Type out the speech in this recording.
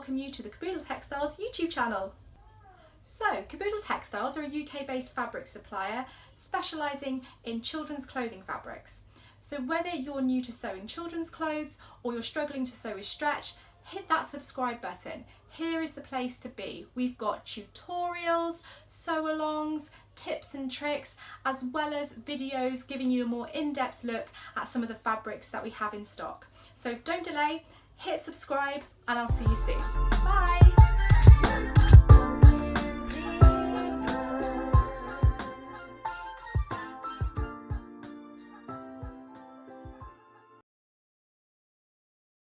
welcome you to the Caboodle Textiles YouTube channel. So, Caboodle Textiles are a UK-based fabric supplier specialising in children's clothing fabrics. So whether you're new to sewing children's clothes or you're struggling to sew with stretch, hit that subscribe button. Here is the place to be. We've got tutorials, sew-alongs, tips and tricks, as well as videos giving you a more in-depth look at some of the fabrics that we have in stock. So don't delay, hit subscribe, and I'll see you soon. Bye!